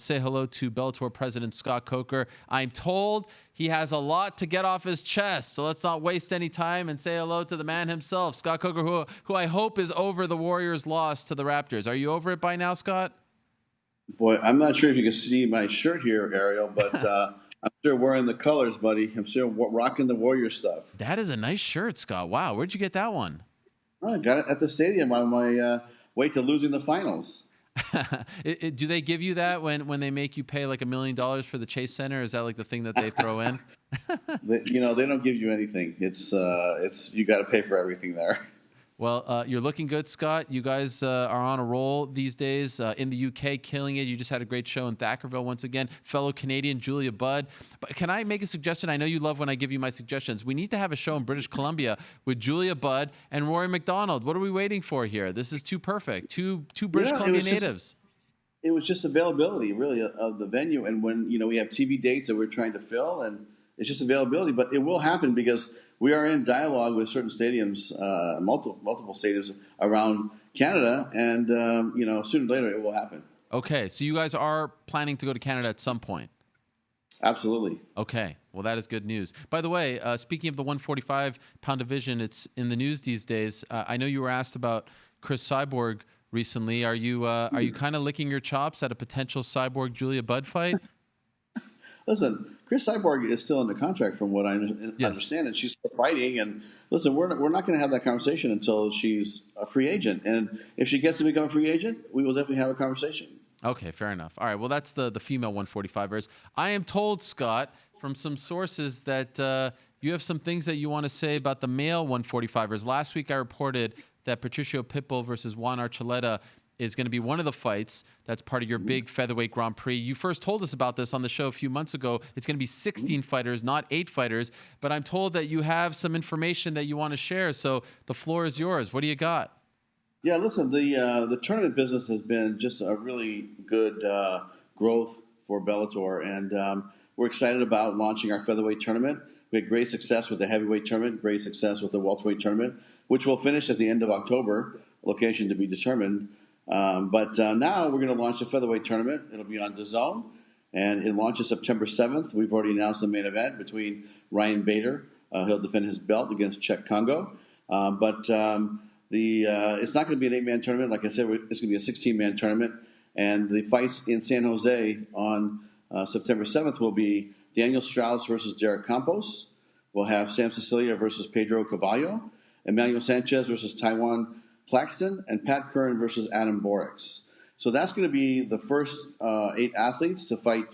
Say hello to Bellator President Scott Coker. I'm told he has a lot to get off his chest, so let's not waste any time and say hello to the man himself, Scott Coker, who I hope is over the Warriors' loss to the Raptors. Are you over it by now, Scott? Boy, I'm not sure if you can see my shirt here, Ariel, but I'm still wearing the colors, buddy. I'm still rocking the Warrior stuff. That is a nice shirt, Scott. Wow, where'd you get that one? Oh, I got it at the stadium on my way to losing the finals. Do they give you that when they make you pay like $1 million for the Chase Center? Is that like the thing that they throw in? They don't give you anything. It's you got to pay for everything there. Well, you're looking good, Scott. You guys are on a roll these days in the UK, killing it. You just had a great show in Thackerville once again. Fellow Canadian Julia Budd. But can I make a suggestion? I know you love when I give you my suggestions. We need to have a show in British Columbia with Julia Budd and Rory McDonald. What are we waiting for here? This is too perfect. Two British Columbia natives. It was just availability, really, of the venue. And when we have TV dates that we're trying to fill, and it's just availability. But it will happen because we are in dialogue with certain stadiums, multiple stadiums around Canada, and sooner or later it will happen. Okay, so you guys are planning to go to Canada at some point. Absolutely. Okay, well that is good news. By the way, speaking of the 145-pound division, it's in the news these days. I know you were asked about Chris Cyborg recently. Are you kind of licking your chops at a potential Cyborg Julia Budd fight? Listen, Chris Cyborg is still under contract from what I understand, and she's still fighting. And listen, we're not going to have that conversation until she's a free agent. And if she gets to become a free agent, we will definitely have a conversation. Okay, fair enough. All right, well, that's the female 145ers. I am told, Scott, from some sources that you have some things that you want to say about the male 145ers. Last week I reported that Patricio Pitbull versus Juan Archuleta is going to be one of the fights that's part of your big Featherweight Grand Prix. You first told us about this on the show a few months ago. It's going to be 16 fighters, not 8 fighters. But I'm told that you have some information that you want to share, so the floor is yours. What do you got? Yeah, listen, the tournament business has been just a really good growth for Bellator, and we're excited about launching our Featherweight tournament. We had great success with the Heavyweight tournament, great success with the Welterweight tournament, which will finish at the end of October, location to be determined. But now we're going to launch the Featherweight tournament. It'll be on DAZN, and it launches September 7th. We've already announced the main event between Ryan Bader. He'll defend his belt against Czech Congo. But it's not going to be an 8-man tournament. Like I said, it's going to be a 16-man tournament. And the fights in San Jose on September 7th will be Daniel Strauss versus Derek Campos. We'll have Sam Cecilia versus Pedro Cavallo. Emmanuel Sanchez versus Taiwan Claxton, and Pat Curran versus Adam Borix. So that's going to be the first 8 athletes to fight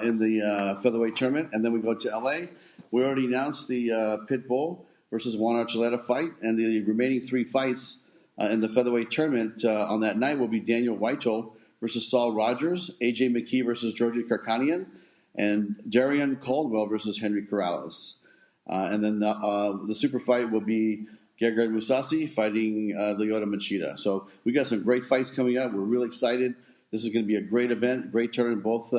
in the Featherweight tournament. And then we go to L.A. We already announced the Pitbull versus Juan Archuleta fight. And the remaining 3 fights in the Featherweight tournament on that night will be Daniel Weichel versus Saul Rogers, A.J. McKee versus Georgie Karkanian, and Darian Caldwell versus Henry Corrales. And then the super fight will be Gegard Mousasi fighting Lyoto Machida. So we got some great fights coming up. We're really excited. This is going to be a great event, great tournament. Both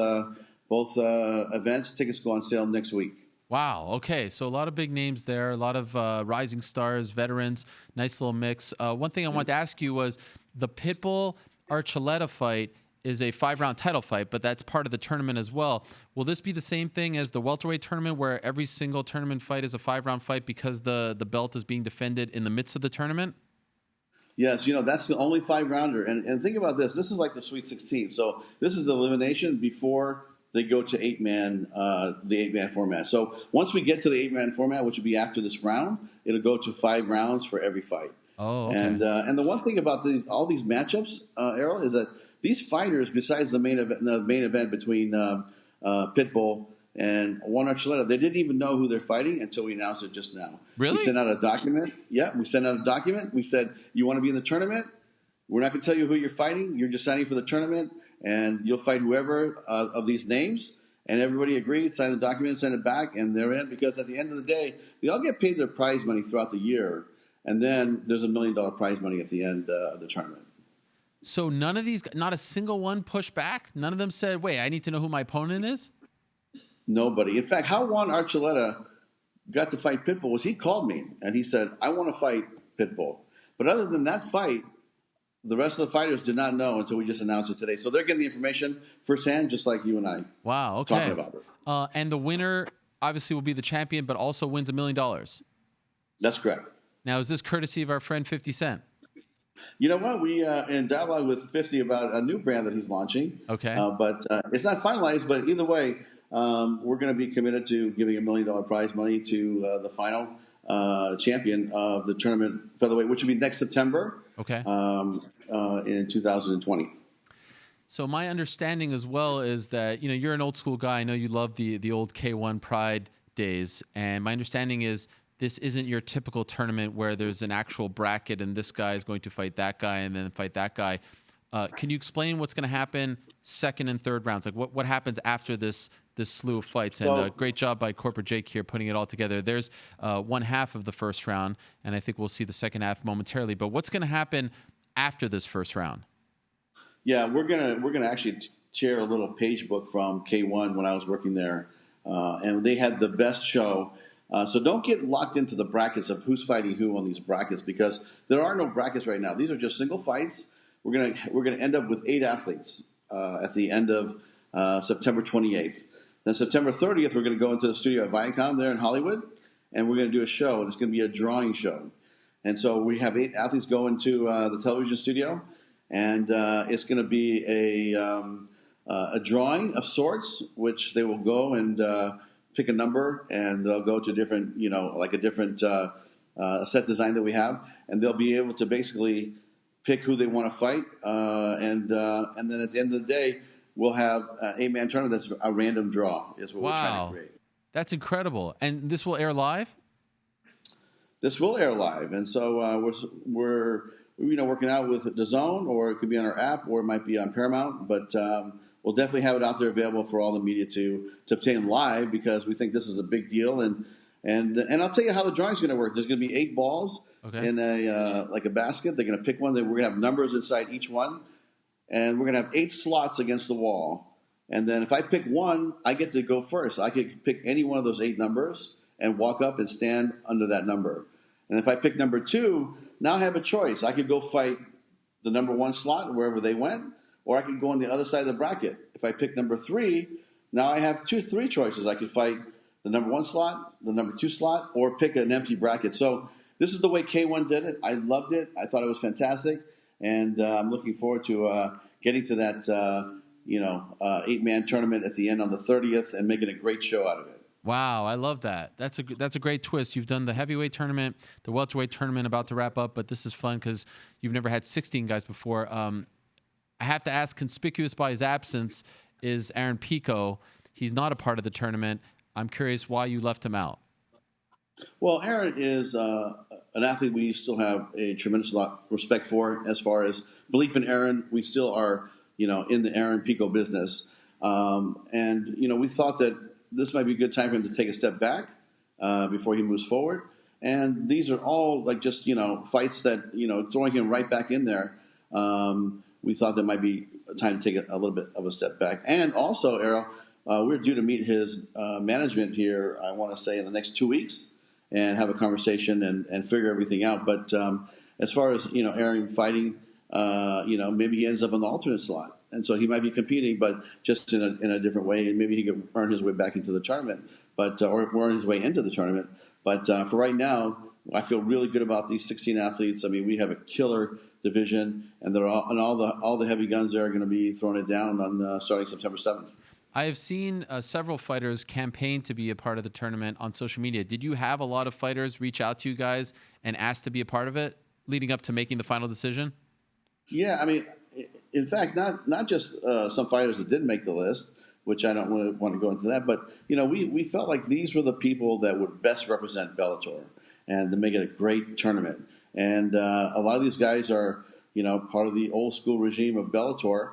events. Tickets go on sale next week. Wow. Okay. So a lot of big names there, a lot of rising stars, veterans, nice little mix. One thing I wanted to ask you was the Pitbull Archuleta fight is a 5-round title fight, but that's part of the tournament as well. Will this be the same thing as the welterweight tournament where every single tournament fight is a 5-round fight because the belt is being defended in the midst of the tournament? Yes, that's the only 5-rounder. And think about this. This is like the Sweet 16. So this is the elimination before they go to the 8-man format. So once we get to the 8-man format, which will be after this round, it'll go to 5 rounds for every fight. Oh, okay. And the one thing about all these matchups, Ariel, is that these fighters, besides the main event between Pitbull and Juan Archuleta, they didn't even know who they're fighting until we announced it just now. Really? We sent out a document. Yeah, we sent out a document. We said, you want to be in the tournament? We're not going to tell you who you're fighting. You're just signing for the tournament, and you'll fight whoever of these names. And everybody agreed, signed the document, sent it back, and they're in. Because at the end of the day, they all get paid their prize money throughout the year, and then there's $1 million prize money at the end of the tournament. So none of these, not a single one pushed back? None of them said, wait, I need to know who my opponent is? Nobody. In fact, how Juan Archuleta got to fight Pitbull was he called me, and he said, I want to fight Pitbull. But other than that fight, The rest of the fighters did not know until we just announced it today. So they're getting the information firsthand, just like you and I. Wow. Okay. Talking about it. And the winner obviously will be the champion, but also wins $1 million. That's correct. Now, is this courtesy of our friend 50 Cent? You know what? We in dialogue with 50 about a new brand that he's launching. Okay. But it's not finalized. But either way, we're going to be committed to giving $1 million prize money to the final champion of the tournament featherweight, which will be next September. Okay. In 2020. So my understanding as well is that, you know, you're an old school guy. I know you love the old K1 Pride days. And my understanding is this isn't your typical tournament where there's an actual bracket and this guy is going to fight that guy and then fight that guy. Can you explain what's going to happen second and third rounds? Like what happens after this slew of fights? And great job by Corporate Jake here putting it all together. There's one half of the first round, and I think we'll see the second half momentarily. But what's going to happen after this first round? Yeah, we're gonna actually share a little page book from K1 when I was working there, and they had the best show. So don't get locked into the brackets of who's fighting who on these brackets, because there are no brackets right now. These are just single fights. We're gonna end up with 8 athletes at the end of September 28th. Then September 30th, we're going to go into the studio at Viacom there in Hollywood, and we're going to do a show, and it's going to be a drawing show. And so we have 8 athletes go into the television studio, and it's going to be a drawing of sorts, which they will go and pick a number, and they'll go to different, like a different set design that we have, and they'll be able to basically pick who they want to fight, and then at the end of the day, we'll have an 8-man tournament that's a random draw is what we're trying to create. That's incredible. And this will air live? This will air live. And so we're working out with DAZN, or it could be on our app, or it might be on Paramount. But we'll definitely have it out there available for all the media to obtain live, because we think this is a big deal. And I'll tell you how the drawing is going to work. There's going to be 8 balls in a basket. They're going to pick one. We're going to have numbers inside each one. And we're going to have 8 slots against the wall. And then if I pick one, I get to go first. I could pick any one of those 8 numbers and walk up and stand under that number. And if I pick number 2, now I have a choice. I could go fight the number 1 slot wherever they went, or I could go on the other side of the bracket. If I pick number 3, now I have 3 choices. I could fight the number 1 slot, the number 2 slot, or pick an empty bracket. So this is the way K1 did it. I loved it. I thought it was fantastic. And I'm looking forward to getting to that, 8-man tournament at the end on the 30th and making a great show out of it. Wow, I love that. That's a great twist. You've done the heavyweight tournament, the welterweight tournament about to wrap up, but this is fun because you've never had 16 guys before. I have to ask, conspicuous by his absence is Aaron Pico. He's not a part of the tournament. I'm curious why you left him out. Well, Aaron is an athlete we still have a tremendous lot of respect for. As far as belief in Aaron, we still are, in the Aaron Pico business. And we thought that this might be a good time for him to take a step back before he moves forward. And these are all like just, fights that, throwing him right back in there. We thought there might be a time to take a little bit of a step back. And also, Ariel, we're due to meet his management here, I want to say, in the next 2 weeks, and have a conversation and figure everything out. But as far as, Aaron fighting, maybe he ends up on the alternate slot. And so he might be competing, but just in a different way. And maybe he could earn his way back into the tournament, or earn his way into the tournament. But for right now, I feel really good about these 16 athletes. I mean, we have a killer division, and all the heavy guns there are going to be throwing it down on starting September 7th. I have seen several fighters campaign to be a part of the tournament on social media. Did you have a lot of fighters reach out to you guys and ask to be a part of it leading up to making the final decision? Yeah, I mean, in fact, not just some fighters that didn't make the list, which I don't want to go into that, but we felt like these were the people that would best represent Bellator and to make it a great tournament. And a lot of these guys are part of the old school regime of Bellator.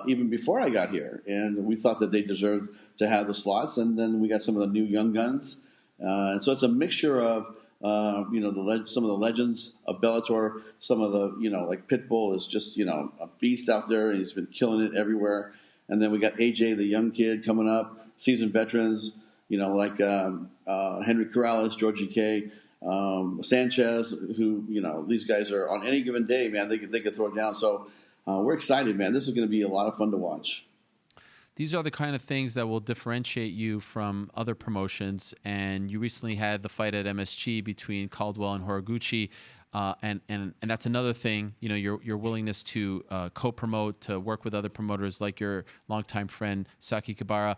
Even before I got here, and we thought that they deserved to have the slots, and then we got some of the new young guns, and so it's a mixture of some of the legends of Bellator, some of the like Pitbull is just a beast out there, and he's been killing it everywhere, and then we got AJ, the young kid coming up, seasoned veterans, like Henry Corrales, Georgie K, Sanchez, who, these guys are on any given day, man, they could throw it down. So we're excited, man. This is going to be a lot of fun to watch. These are the kind of things that will differentiate you from other promotions. And you recently had the fight at MSG between Caldwell and Horiguchi. And that's another thing, your willingness to co-promote, to work with other promoters like your longtime friend Saki Kibara.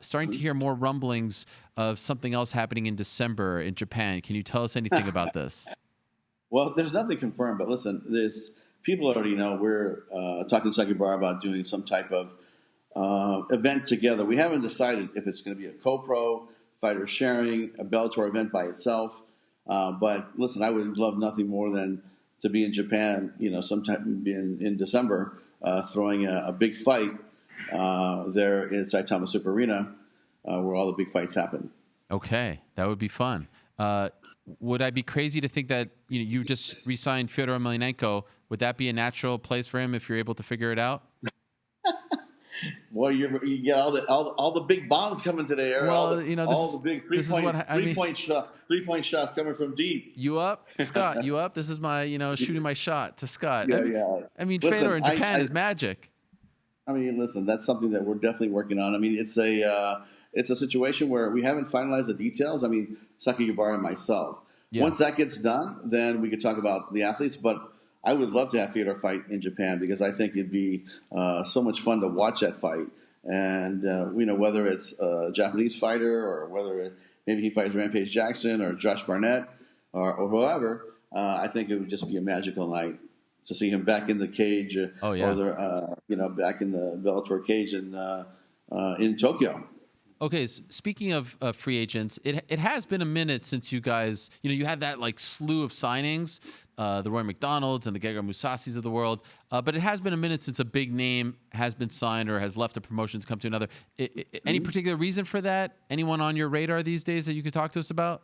Starting to hear more rumblings of something else happening in December in Japan. Can you tell us anything about this? Well, there's nothing confirmed, but listen, people already know we're talking to Saki Kibara about doing some type of event together. We haven't decided if it's going to be a co-pro, fighter sharing, a Bellator event by itself. But listen, I would love nothing more than to be in Japan, sometime in December, throwing a big fight there in Saitama Super Arena, where all the big fights happen. Okay, that would be fun. Would I be crazy to think that you just re-signed Fyodor Emelianenko? Would that be a natural place for him if you're able to figure it out? Well, you get all the big bombs coming today, Ariel. Well, all the big three-point shots coming from deep. You up, Scott? You up? This is my shooting my shot to Scott. Yeah. I mean, Fedor in Japan is magic. I mean, listen, that's something that we're definitely working on. I mean, it's a situation where we haven't finalized the details. I mean, Saki Kibara and myself. Yeah. Once that gets done, then we could talk about the athletes. But I would love to have Fyodor fight in Japan because I think it'd be so much fun to watch that fight. And, whether it's a Japanese fighter or whether maybe he fights Rampage Jackson or Josh Barnett or whoever, I think it would just be a magical night to see him back in the cage or back in the Bellator cage in Tokyo. Okay, so speaking of free agents, it has been a minute since you guys, you had that slew of signings, the Roy McDonalds and the Gegard Moussasis of the world, but it has been a minute since a big name has been signed or has left a promotion to come to another. Any particular reason for that? Anyone on your radar these days that you could talk to us about?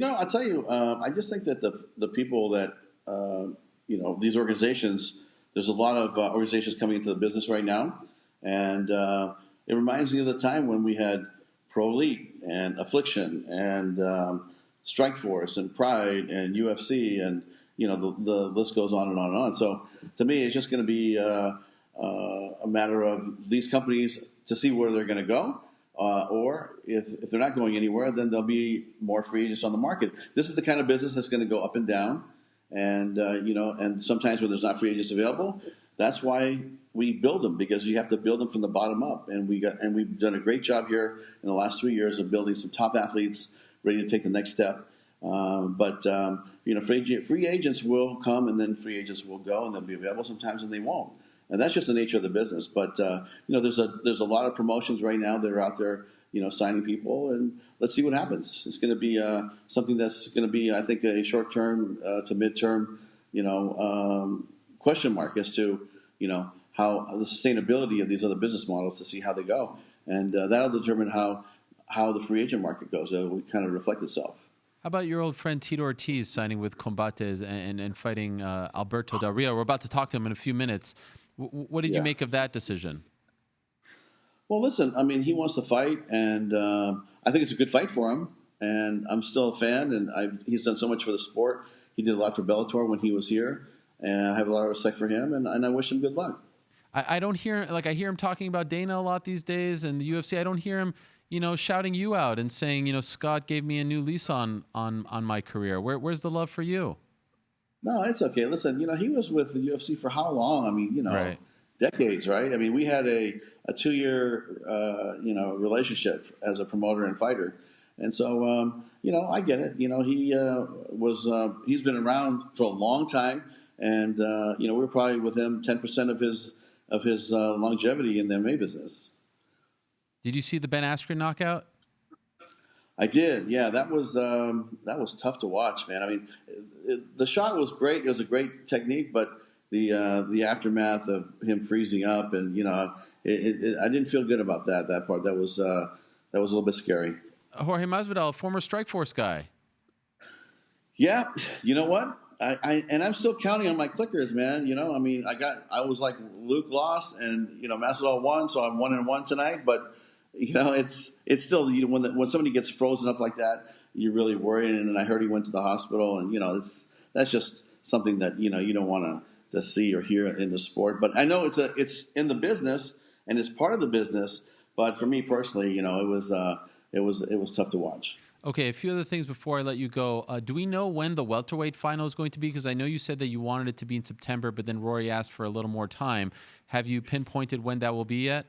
I'll tell you, I just think that the people that, these organizations, there's a lot of organizations coming into the business right now, and it reminds me of the time when we had Pro Elite and Affliction and Strikeforce and Pride and UFC and the list goes on and on and on. So to me, it's just going to be a matter of these companies to see where they're going to go, or if they're not going anywhere, then there'll be more free agents on the market. This is the kind of business that's going to go up and down, and and sometimes when there's not free agents available, that's why we build them, because you have to build them from the bottom up. And we've done a great job here in the last 3 years of building some top athletes ready to take the next step. But free agents will come, and then free agents will go, and they'll be available sometimes, and they won't. And that's just the nature of the business. But there's a lot of promotions right now that are out there, signing people, and let's see what happens. It's going to be something that's going to be, I think, a short-term to mid-term, question mark as to how the sustainability of these other business models, to see how they go, and that'll determine how the free agent market goes. It will kind of reflect itself. How about your old friend Tito Ortiz signing with Combates and fighting Alberto Del Rio? We're about to talk to him in a few minutes. What did you make of that decision? Well, listen, I mean, he wants to fight, and I think it's a good fight for him. And I'm still a fan, and he's done so much for the sport. He did a lot for Bellator when he was here, and I have a lot of respect for him, and I wish him good luck. I don't hear, I hear him talking about Dana a lot these days and the UFC. I don't hear him, shouting you out and saying, Scott gave me a new lease on my career. Where's the love for you? No, it's okay. Listen, he was with the UFC for how long? I mean, right. Decades, right? I mean, we had a 2-year, relationship as a promoter and fighter. And so, I get it. He's been around for a long time. And, we're probably with him 10% of his longevity in the MMA business. Did you see the Ben Askren knockout? I did. Yeah, that was tough to watch, man. I mean, the shot was great. It was a great technique, but the aftermath of him freezing up, and I didn't feel good about that part. That was a little bit scary. Jorge Masvidal, former Strikeforce guy. Yeah, you know what? I'm still counting on my clickers, man. I mean, I was like Luke lost, and Masvidal won, so I'm 1-1 tonight. But it's still when somebody gets frozen up like that, you're really worried. And then I heard he went to the hospital, and that's just something that you don't want to see or hear in the sport. But I know it's in the business and it's part of the business. But for me personally, it was tough to watch. Okay, a few other things before I let you go. Do we know when the welterweight final is going to be? Because I know you said that you wanted it to be in September, but then Rory asked for a little more time. Have you pinpointed when that will be yet?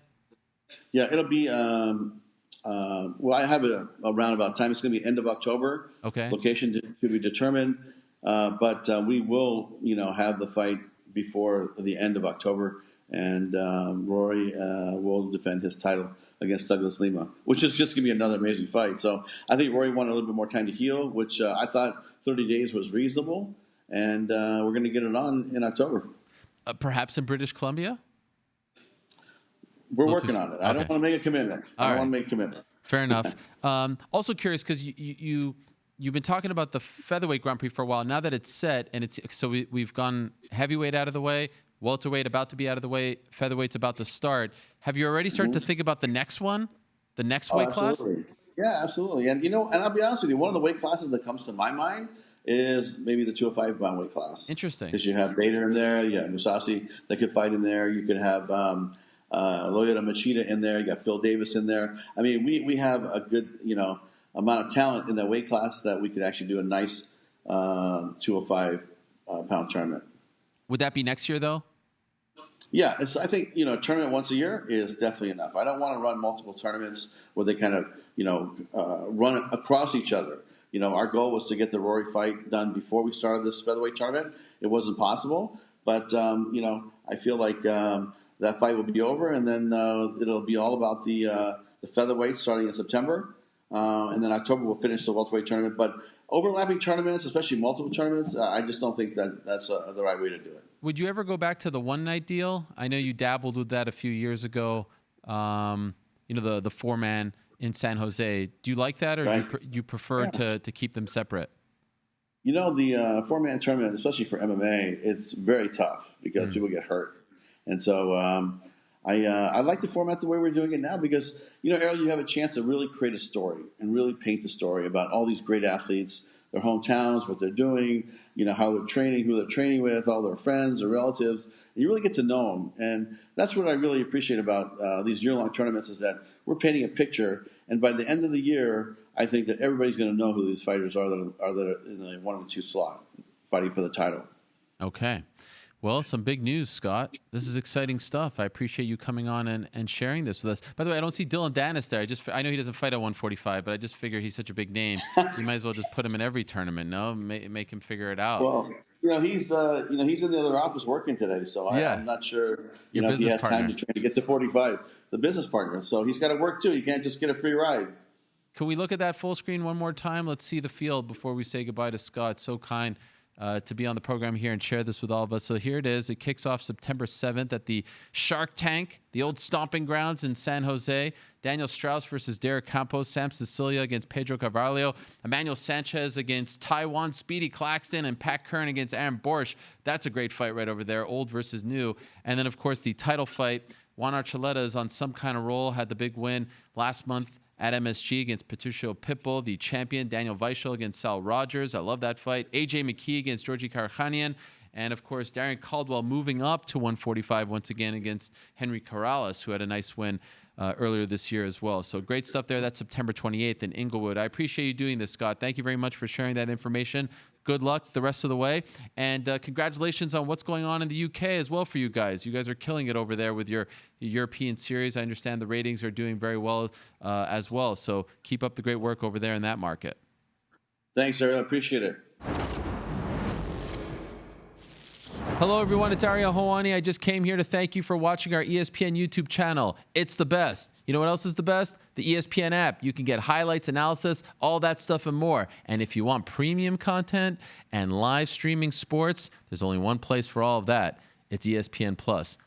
Yeah, it'll be. Well, I have a roundabout time. It's going to be end of October. Okay. Location to be determined, but we will, have the fight before the end of October, and Rory will defend his title against Douglas Lima, which is just going to be another amazing fight. So I think Rory wanted a little bit more time to heal, which I thought 30 days was reasonable, and we're going to get it on in October. Perhaps in British Columbia? We're working on it. Okay. I don't want to make a commitment. I don't want to make a commitment. Fair enough. Also curious, because you've been talking about the Featherweight Grand Prix for a while. Now that it's set, and we've gone heavyweight out of the way, welterweight about to be out of the way, featherweight's about to start. Have you already started to think about the next one, the next weight class? Yeah, absolutely. And and I'll be honest with you, one of the weight classes that comes to my mind is maybe the 205-pound weight class. Interesting. Because you have Bader in there, you have Musasi that could fight in there. You could have Lyoto Machida in there. You got Phil Davis in there. I mean, we have a good amount of talent in that weight class that we could actually do a nice 205-pound tournament. Would that be next year though? Yeah, I think a tournament once a year is definitely enough. I don't want to run multiple tournaments where they kind of run across each other. Our goal was to get the Rory fight done before we started this featherweight tournament. It wasn't possible, but I feel like that fight will be over, and then it'll be all about the featherweight starting in September, and then October we'll finish the welterweight tournament. But overlapping tournaments, especially multiple tournaments, I just don't think that's the right way to do it. Would you ever go back to the one-night deal? I know you dabbled with that a few years ago. The four-man in San Jose. Do you like that, or do you prefer to keep them separate? The four-man tournament, especially for MMA, it's very tough because people get hurt. And so I like the format the way we're doing it now because, Ariel, you have a chance to really create a story and really paint the story about all these great athletes, their hometowns, what they're doing, how they're training, who they're training with, all their friends or relatives. And you really get to know them. And that's what I really appreciate about these year-long tournaments is that we're painting a picture. And by the end of the year, I think that everybody's going to know who these fighters are that are in the 1 and 2 slot fighting for the title. Okay. Well, some big news, Scott. This is exciting stuff. I appreciate you coming on and sharing this with us. By the way, I don't see Dylan Dennis there. I know he doesn't fight at 145, but I just figure he's such a big name. You might as well just put him in every tournament, no? Make him figure it out. Well, he's in the other office working today, so I'm not sure if he has time to train to get to 45. The business partner, so he's got to work too. He can't just get a free ride. Can we look at that full screen one more time? Let's see the field before we say goodbye to Scott. So kind to be on the program here and share this with all of us. So here it is. It kicks off September 7th at the Shark Tank, the old stomping grounds in San Jose. Daniel Strauss versus Derek Campos. Sam Sicilia against Pedro Carvalho. Emmanuel Sanchez against Taiwan. Speedy Claxton and Pat Kern against Aaron Borsch. That's a great fight right over there. Old versus new. And then, of course, the title fight. Juan Archuleta is on some kind of roll. Had the big win last month at MSG against Patricio Pitbull, the champion. Daniel Weichel against Sal Rogers. I love that fight. AJ McKee against Georgi Karakhanyan. And, of course, Darren Caldwell moving up to 145 once again against Henry Corrales, who had a nice win earlier this year as well. So great stuff there. That's September 28th in Inglewood. I appreciate you doing this, Scott. Thank you very much for sharing that information. Good luck the rest of the way. And congratulations on what's going on in the UK as well for you guys. You guys are killing it over there with your European series. I understand the ratings are doing very well as well. So keep up the great work over there in that market. Thanks, Ariel. I appreciate it. Hello, everyone. It's Ariel Helwani. I just came here to thank you for watching our ESPN YouTube channel. It's the best. You know what else is the best? The ESPN app. You can get highlights, analysis, all that stuff and more. And if you want premium content and live streaming sports, there's only one place for all of that. It's ESPN Plus.